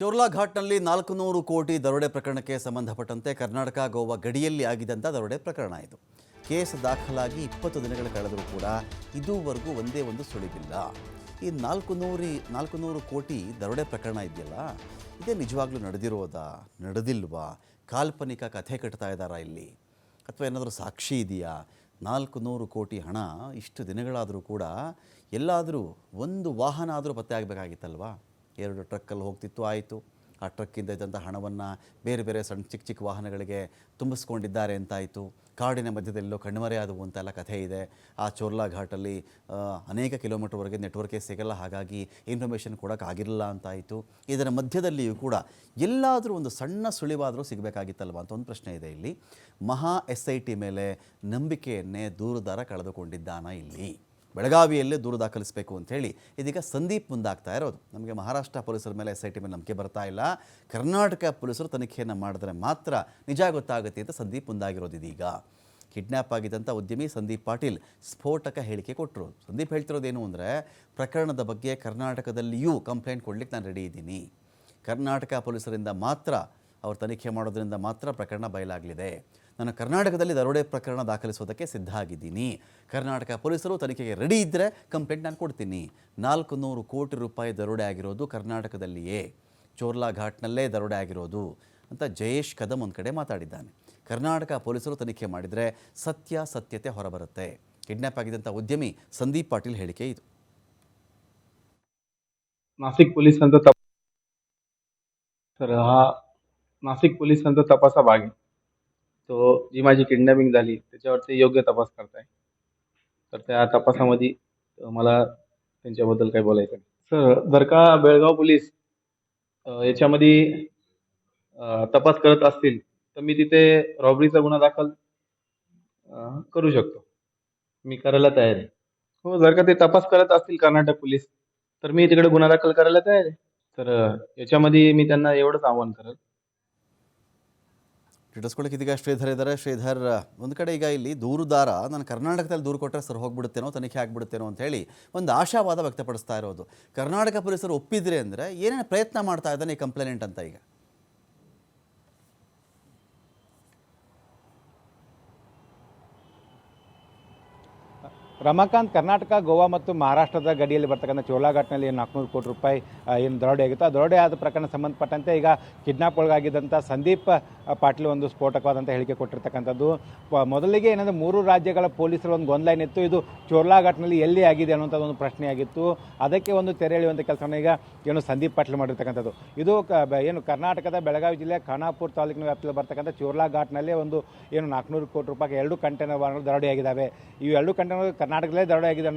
ಚೋರ್ಲಾ ಘಾಟ್ನಲ್ಲಿ 400 ಕೋಟಿ ದರೋಡೆ ಪ್ರಕರಣಕ್ಕೆ ಸಂಬಂಧಪಟ್ಟಂತೆ ಕರ್ನಾಟಕ ಗೋವಾ ಗಡಿಯಲ್ಲಿ ಆಗಿದ್ದಂಥ ದರೋಡೆ ಪ್ರಕರಣ ಇದು. ಕೇಸ್ ದಾಖಲಾಗಿ 20 ದಿನಗಳು ಕಳೆದರೂ ಕೂಡ ಇದುವರೆಗೂ ಒಂದೇ ಒಂದು ಸುಳಿವಿಲ್ಲ. ಈ 400 ಕೋಟಿ ದರೋಡೆ ಪ್ರಕರಣ ಇದೆಯಲ್ಲ, ಇದೇ ನಿಜವಾಗ್ಲೂ ನಡೆದಿಲ್ವಾ, ಕಾಲ್ಪನಿಕ ಕಥೆ ಕಟ್ತಾ ಇದ್ದಾರಾ ಇಲ್ಲಿ, ಅಥವಾ ಏನಾದರೂ ಸಾಕ್ಷಿ ಇದೆಯಾ? 400 ಕೋಟಿ ಹಣ ಇಷ್ಟು ದಿನಗಳಾದರೂ ಕೂಡ ಎಲ್ಲಾದರೂ ಒಂದು ವಾಹನ ಆದರೂ ಪತ್ತೆ ಆಗಬೇಕಾಗಿತ್ತಲ್ವಾ? 2 ಟ್ರಕ್ಕಲ್ಲಿ ಹೋಗ್ತಿತ್ತು, ಆಯಿತು. ಆ ಟ್ರಕ್ಕಿಂದ ಇದ್ದಂಥ ಹಣವನ್ನು ಬೇರೆ ಬೇರೆ ಸಣ್ಣ ಚಿಕ್ಕ ವಾಹನಗಳಿಗೆ ತುಂಬಿಸ್ಕೊಂಡಿದ್ದಾರೆ ಅಂತಾಯಿತು. ಕಾಡಿನ ಮಧ್ಯದೆಲ್ಲೋ ಕಣ್ಮರೆಯಾದವು ಅಂತೆಲ್ಲ ಕಥೆ ಇದೆ. ಆ ಚೋರ್ಲಾ ಘಾಟಲ್ಲಿ ಅನೇಕ ಕಿಲೋಮೀಟರ್ವರೆಗೆ ನೆಟ್ವರ್ಕೇ ಸಿಗಲ್ಲ, ಹಾಗಾಗಿ ಇನ್ಫಾರ್ಮೇಷನ್ ಕೊಡೋಕ್ಕಾಗಿರಲಿಲ್ಲ ಅಂತಾಯಿತು. ಇದರ ಮಧ್ಯದಲ್ಲಿಯೂ ಕೂಡ ಎಲ್ಲಾದರೂ ಒಂದು ಸಣ್ಣ ಸುಳಿವಾದರೂ ಸಿಗಬೇಕಾಗಿತ್ತಲ್ವ ಅಂತ ಒಂದು ಪ್ರಶ್ನೆ ಇದೆ ಇಲ್ಲಿ. ಮಹಾ SIT ಮೇಲೆ ನಂಬಿಕೆಯನ್ನೇ ದೂರುದಾರ ಕಳೆದುಕೊಂಡಿದ್ದಾನ ಇಲ್ಲಿ. ಬೆಳಗಾವಿಯಲ್ಲೇ ದೂರು ದಾಖಲಿಸಬೇಕು ಅಂಥೇಳಿ ಇದೀಗ ಸಂದೀಪ್ ಮುಂದಾಗ್ತಾ ಇರೋದು. ನಮಗೆ ಮಹಾರಾಷ್ಟ್ರ ಪೊಲೀಸರ ಮೇಲೆ SIT ಮೇಲೆ ನಂಬಿಕೆ ಬರ್ತಾ ಇಲ್ಲ, ಕರ್ನಾಟಕ ಪೊಲೀಸರು ತನಿಖೆಯನ್ನು ಮಾಡಿದ್ರೆ ಮಾತ್ರ ನಿಜ ಗೊತ್ತಾಗುತ್ತೆ ಅಂತ ಸಂದೀಪ್ ಮುಂದಾಗಿರೋದು. ಇದೀಗ ಕಿಡ್ನ್ಯಾಪ್ ಆಗಿದ್ದಂಥ ಉದ್ಯಮಿ ಸಂದೀಪ್ ಪಾಟೀಲ್ ಸ್ಫೋಟಕ ಹೇಳಿಕೆ ಕೊಟ್ಟರು. ಸಂದೀಪ್ ಹೇಳ್ತಿರೋದೇನು ಅಂದರೆ, ಪ್ರಕರಣದ ಬಗ್ಗೆ ಕರ್ನಾಟಕದಲ್ಲಿಯೂ ಕಂಪ್ಲೇಂಟ್ ಕೊಡ್ಲಿಕ್ಕೆ ನಾನು ರೆಡಿ ಇದ್ದೀನಿ. ಕರ್ನಾಟಕ ಪೊಲೀಸರಿಂದ ಮಾತ್ರ ಅವ್ರು ತನಿಖೆ ಮಾಡೋದ್ರಿಂದ ಮಾತ್ರ ಪ್ರಕರಣ ಬಯಲಾಗಲಿದೆ. ನಾನು ಕರ್ನಾಟಕದಲ್ಲಿ ದರೋಡೆ ಪ್ರಕರಣ ದಾಖಲಿಸೋದಕ್ಕೆ ಸಿದ್ಧ ಆಗಿದ್ದೀನಿ. ಕರ್ನಾಟಕ ಪೊಲೀಸರು ತನಿಖೆಗೆ ರೆಡಿ ಇದ್ದರೆ ಕಂಪ್ಲೇಂಟ್ ನಾನು ಕೊಡ್ತೀನಿ. 400 ಕೋಟಿ ರೂಪಾಯಿ ದರೋಡೆ ಆಗಿರೋದು ಕರ್ನಾಟಕದಲ್ಲಿಯೇ, ಚೋರ್ಲಾ ಘಾಟ್ನಲ್ಲೇ ದರೋಡೆ ಆಗಿರೋದು ಅಂತ ಜಯೇಶ್ ಕದಮ್ ಒಂದು ಕಡೆ ಮಾತಾಡಿದ್ದಾನೆ. ಕರ್ನಾಟಕ ಪೊಲೀಸರು ತನಿಖೆ ಮಾಡಿದರೆ ಸತ್ಯತೆ ಹೊರಬರುತ್ತೆ. ಕಿಡ್ನ್ಯಾಪ್ ಆಗಿದ್ದಂಥ ಉದ್ಯಮಿ ಸಂದೀಪ್ ಪಾಟೀಲ್ ಹೇಳಿಕೆ ಇದು. नाशिक पोलिसांचा सर हा नाशिक पोलिसांचा तपासा भाग आहे. तो जी माझी किडनॅपिंग झाली त्याच्यावरती योग्य तपास करताय. तर त्या तपासामध्ये मला त्यांच्याबद्दल काही बोलायचं आहे. सर जर का बेळगाव पोलीस याच्यामध्ये तपास करत असतील तर मी तिथे रॉबरीचा गुन्हा दाखल करू शकतो. मी करायला तयार आहे. हो, जर का ते तपास करत असतील कर्नाटक पोलीस तर मी तिकडे गुन्हा दाखल करायला तयार आहे. तर याच्यामध्ये मी त्यांना एवढंच आव्हान करेल. ಇಟ್ಟಿಸ್ಕೊಳ್ಳೋಕೆ ಇದೀಗ ಶ್ರೀಧರ್ ಇದ್ದಾರೆ. ಶ್ರೀಧರ್, ಒಂದು ಕಡೆ ಈಗ ಇಲ್ಲಿ ದೂರುದಾರ ನಾನು ಕರ್ನಾಟಕದಲ್ಲಿ ದೂರು ಕೊಟ್ಟರೆ ಸರ್ ಹೋಗ್ಬಿಡುತ್ತೇನೋ, ತನಿಖೆ ಆಗಿಬಿಡುತ್ತೇನೋ ಅಂತ ಹೇಳಿ ಒಂದು ಆಶಾವಾದ ವ್ಯಕ್ತಪಡಿಸ್ತಾ ಇರೋದು. ಕರ್ನಾಟಕ ಪೊಲೀಸರು ಒಪ್ಪಿದ್ರೆ ಅಂದರೆ ಏನೇನು ಪ್ರಯತ್ನ ಮಾಡ್ತಾ ಇದ್ದಾನೆ ಈ ಕಂಪ್ಲೇಂಟ್ ಅಂತ ಈಗ? ರಮಾಕಾಂತ್, ಕರ್ನಾಟಕ, ಗೋವಾ ಮತ್ತು ಮಹಾರಾಷ್ಟ್ರದ ಗಡಿಯಲ್ಲಿ ಬರ್ತಕ್ಕಂಥ ಚೋರ್ಲಾ ಘಾಟ್ನಲ್ಲಿ 400 ಕೋಟಿ ರೂಪಾಯಿ ಏನು ದರೋಡೆ ಆಗಿತ್ತು, ಆ ದರೋಡೆ ಆದ ಪ್ರಕರಣ ಸಂಬಂಧಪಟ್ಟಂತೆ ಈಗ ಕಿಡ್ನಾಪ್ ಒಳಗಾಗಿದ್ದಂಥ ಸಂದೀಪ್ ಪಾಟೀಲ್ ಒಂದು ಸ್ಫೋಟಕವಾದಂಥ ಹೇಳಿಕೆ ಕೊಟ್ಟಿರ್ತಕ್ಕಂಥದ್ದು. ಮೊದಲಿಗೆ ಏನಂದರೆ 3 ರಾಜ್ಯಗಳ ಪೊಲೀಸರು ಒಂದು ಗೊಂದಲ ಏನಿತ್ತು, ಇದು ಚೋರ್ಲಾ ಘಾಟ್ನಲ್ಲಿ ಎಲ್ಲಿ ಆಗಿದೆ ಅನ್ನೋಂಥದ್ದು ಒಂದು ಪ್ರಶ್ನೆಯಾಗಿತ್ತು. ಅದಕ್ಕೆ ಒಂದು ತೆರೆ ಎಳೆಯುವಂಥ ಕೆಲಸವನ್ನು ಈಗ ಏನು ಸಂದೀಪ್ ಪಾಟೀಲ್ ಮಾಡಿರ್ತಕ್ಕಂಥದ್ದು. ಇದು ಏನು ಕರ್ನಾಟಕದ ಬೆಳಗಾವಿ ಜಿಲ್ಲೆಯ ಖಾನಾಪುರ ತಾಲೂಕಿನ ವ್ಯಾಪ್ತಿಯಲ್ಲಿ ಬರ್ತಕ್ಕಂಥ ಚೋರ್ಲಾ ಘಾಟ್ನಲ್ಲಿ ಒಂದು ಏನು 400 ಕೋಟಿ ರೂಪಾಯಿ 2 ಕಂಟೈನರ್ ವಾಹನಗಳು ದರೋಡೆ ಆಗಿದ್ದಾವೆ. ಈ 2 ಕಂಟೈನರ್ ಕರ್ನಾಟಕದಲ್ಲೇ ದರೋಡೆ ಆಗಿದೆ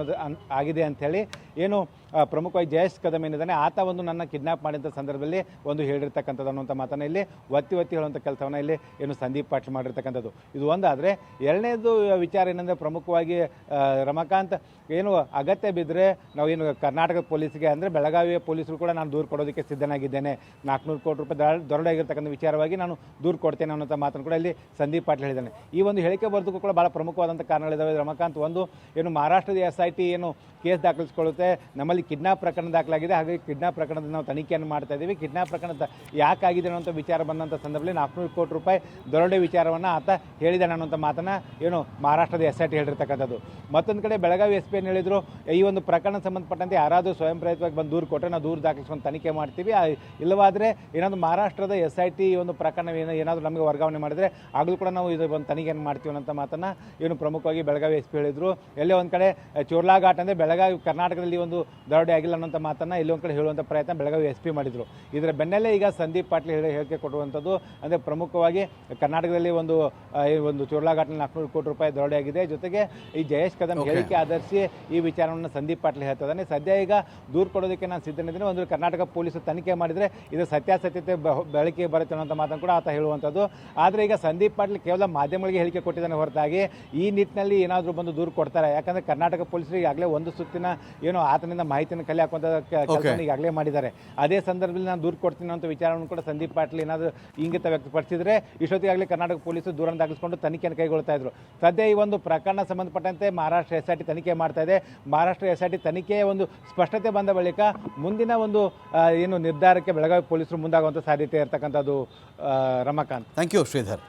ಆಗಿದೆ ಅಂಥೇಳಿ ಏನು ಪ್ರಮುಖವಾಗಿ ಜಯೇಶ್ ಕದಮ್ ಏನಿದ್ದಾನೆ ಆತ ಒಂದು ನನ್ನ ಕಿಡ್ನಾಪ್ ಮಾಡಿದಂಥ ಸಂದರ್ಭದಲ್ಲಿ ಒಂದು ಹೇಳಿರ್ತಕ್ಕಂಥದ್ದು ಅನ್ನುವಂಥ ಮಾತನ್ನು ಇಲ್ಲಿ ಒತ್ತಿ ಹೇಳುವಂಥ ಕೆಲಸವನ್ನು ಇಲ್ಲಿ ಏನು ಸಂದೀಪ್ ಪಾಟೀಲ್ ಮಾಡಿರ್ತಕ್ಕಂಥದ್ದು. ಇದು ಒಂದಾದರೆ, ಎರಡನೇದು ವಿಚಾರ ಏನಂದರೆ ಪ್ರಮುಖವಾಗಿ ರಮಾಕಾಂತ್ ಏನು ಅಗತ್ಯ ಬಿದ್ದರೆ ನಾವು ಏನು ಕರ್ನಾಟಕ ಪೊಲೀಸ್ಗೆ ಅಂದರೆ ಬೆಳಗಾವಿಯ ಪೊಲೀಸರು ಕೂಡ ನಾನು ದೂರು ಕೊಡೋದಕ್ಕೆ ಸಿದ್ಧನಾಗಿದ್ದೇನೆ. 400 ಕೋಟಿ ರೂಪಾಯಿ ದರೋಡೆ ಆಗಿರ್ತಕ್ಕಂಥ ವಿಚಾರವಾಗಿ ನಾನು ದೂರು ಕೊಡ್ತೇನೆ ಅನ್ನೋಂಥ ಮಾತನ್ನು ಕೂಡ ಇಲ್ಲಿ ಸಂದೀಪ್ ಪಾಟೀಲ್ ಹೇಳಿದ್ದಾನೆ. ಈ ಒಂದು ಹೇಳಿಕೆ ಬರೋದಕ್ಕೂ ಕೂಡ ಭಾಳ ಪ್ರಮುಖವಾದಂಥ ಕಾರಣಗಳಿದ್ದಾವೆ ರಮಾಕಾಂತ್. ಒಂದು, ಏನು ಮಹಾರಾಷ್ಟ್ರದ SIT ಏನು ಕೇಸ್ ದಾಖಲಿಸಿಕೊಳ್ಳುತ್ತೆ, ನಮ್ಮಲ್ಲಿ ಕಿಡ್ನಾಪ್ ಪ್ರಕರಣ ದಾಖಲಾಗಿದೆ, ಹಾಗಾಗಿ ಕಿಡ್ನಾಪ್ ಪ್ರಕರಣದ ನಾವು ತನಿಖೆಯನ್ನು ಮಾಡ್ತಾ ಇದ್ದೀವಿ. ಕಿಡ್ನಾಪ್ ಪ್ರಕರಣ ಯಾಕಾಗಿದೆ ಅನ್ನೋಂಥ ವಿಚಾರ ಬಂದಂಥ ಸಂದರ್ಭದಲ್ಲಿ 400 ಕೋಟಿ ರೂಪಾಯಿ ದರೋಡೆ ವಿಚಾರವನ್ನು ಆತ ಹೇಳಿದ್ದಾನೆ ಅನ್ನೋಂಥ ಮಾತನ್ನು ಏನು ಮಹಾರಾಷ್ಟ್ರದ SIT ಹೇಳಿರ್ತಕ್ಕಂಥದ್ದು. ಮತ್ತೊಂದು ಕಡೆ ಬೆಳಗಾವಿ SP ಏನು ಹೇಳಿದರು, ಈ ಒಂದು ಪ್ರಕರಣ ಸಂಬಂಧಪಟ್ಟಂತೆ ಯಾರಾದರೂ ಸ್ವಯಂ ಪ್ರೇರಿತವಾಗಿ ಬಂದು ದೂರು ಕೊಟ್ಟರೆ ನಾವು ದೂರು ದಾಖಲಿಸ್ಕೊಂಡು ತನಿಖೆ ಮಾಡ್ತೀವಿ, ಇಲ್ಲವಾದರೆ ಏನಾದರೂ ಮಹಾರಾಷ್ಟ್ರದ SIT ಒಂದು ಪ್ರಕರಣ ಏನಾದರೂ ನಮಗೆ ವರ್ಗಾವಣೆ ಮಾಡಿದರೆ ಆಗಲೂ ಕೂಡ ನಾವು ಇದು ಒಂದು ತನಿಖೆಯನ್ನು ಮಾಡ್ತೀವಿ ಅನ್ನೋಂಥ ಮಾತನ್ನು ಏನು ಪ್ರಮುಖವಾಗಿ ಬೆಳಗಾವಿ SP ಹೇಳಿದರು. ಎಲ್ಲೇ ಒಂದು ಕಡೆ ಚೋರ್ಲಾ ಘಾಟ್ ಅಂದರೆ ಬೆಳಗಾವಿ ಕರ್ನಾಟಕದಲ್ಲಿ ಒಂದು ದರೋಡೆ ಆಗಿಲ್ಲ ಅನ್ನೋಂಥ ಮಾತನ್ನು ಇಲ್ಲಿ ಒಂದು ಕಡೆ ಹೇಳುವಂಥ ಪ್ರಯತ್ನ ಬೆಳಗಾವಿ SP ಮಾಡಿದರು. ಇದರ ಬೆನ್ನಲ್ಲೇ ಈಗ ಸಂದೀಪ್ ಪಾಟೀಲ್ ಹೇಳಿಕೆ ಕೊಡುವಂಥದ್ದು ಅಂದರೆ ಪ್ರಮುಖವಾಗಿ ಕರ್ನಾಟಕದಲ್ಲಿ ಒಂದು ಚೋರ್ಲಾ ಘಾಟ್ನಲ್ಲಿ 400 ಕೋಟಿ ರೂಪಾಯಿ ದರೋಡೆ ಆಗಿದೆ. ಜೊತೆಗೆ ಈ ಜಯೇಶ್ ಕದಮ್ ಹೇಳಿಕೆ ಆಧರಿಸಿ ಈ ವಿಚಾರವನ್ನು ಸಂದೀಪ್ ಪಾಟೀಲ್ ಹೇಳ್ತಿದ್ದಾನೆ. ಸದ್ಯ ಈಗ ದೂರು ಕೊಡೋದಕ್ಕೆ ನಾನು ಸಿದ್ಧನಿದ್ದೀನಿ, ಒಂದು ಕರ್ನಾಟಕ ಪೊಲೀಸರು ತನಿಖೆ ಮಾಡಿದರೆ ಇದು ಸತ್ಯಾಸತ್ಯತೆ ಬೆಳಕಿಗೆ ಬರುತ್ತೆ ಅನ್ನೋಂಥ ಮಾತನ್ನು ಕೂಡ ಆತ ಹೇಳುವಂಥದ್ದು. ಆದರೆ ಈಗ ಸಂದೀಪ್ ಪಾಟೀಲ್ ಕೇವಲ ಮಾಧ್ಯಮಗಳಿಗೆ ಹೇಳಿಕೆ ಕೊಟ್ಟಿದ್ದಾನೆ ಹೊರತಾಗಿ ಈ ನಿಟ್ಟಿನಲ್ಲಿ ಏನಾದರೂ ಬಂದು ದೂರು ಕೊಡ್ತಾರೆ. ಯಾಕಂದರೆ ಕರ್ನಾಟಕ ಪೊಲೀಸರು ಈಗಾಗಲೇ ಒಂದು ಸುತ್ತಿನ ಏನು ಆತನಿಂದ ಮಾಹಿತಿಯನ್ನು ಕಲೆ ಹಾಕುವಂಥ ಕೆಲಸ ಈಗಾಗಲೇ ಮಾಡಿದ್ದಾರೆ. ಅದೇ ಸಂದರ್ಭದಲ್ಲಿ ನಾನು ದೂರು ಕೊಡ್ತೀನಿ ಅಂತ ವಿಚಾರವನ್ನು ಕೂಡ ಸಂದೀಪ್ ಪಾಟೀಲ್ ಏನಾದರೂ ಇಂಗಿತ ವ್ಯಕ್ತಪಡಿಸಿದರೆ ಇಷ್ಟೊತ್ತಿಗಾಗಲೇ ಕರ್ನಾಟಕ ಪೊಲೀಸರು ದೂರನ್ನು ದಾಖಲಿಸಿಕೊಂಡು ತನಿಖೆಯನ್ನು ಕೈಗೊಳ್ತಾ ಇದ್ರು. ಸದ್ಯ ಈ ಒಂದು ಪ್ರಕರಣ ಸಂಬಂಧಪಟ್ಟಂತೆ ಮಹಾರಾಷ್ಟ್ರ SIT ತನಿಖೆ ಮಾಡ್ತಾ ಇದೆ. ಮಹಾರಾಷ್ಟ್ರ SIT ತನಿಖೆಯ ಒಂದು ಸ್ಪಷ್ಟತೆ ಬಂದ ಬಳಿಕ ಮುಂದಿನ ಒಂದು ಏನು ನಿರ್ಧಾರಕ್ಕೆ ಬೆಳಗಾವಿ ಪೊಲೀಸರು ಮುಂದಾಗುವಂಥ ಸಾಧ್ಯತೆ ಇರತಕ್ಕಂಥದ್ದು. ರಮಾಕಾಂತ್. Thank you Sridhar.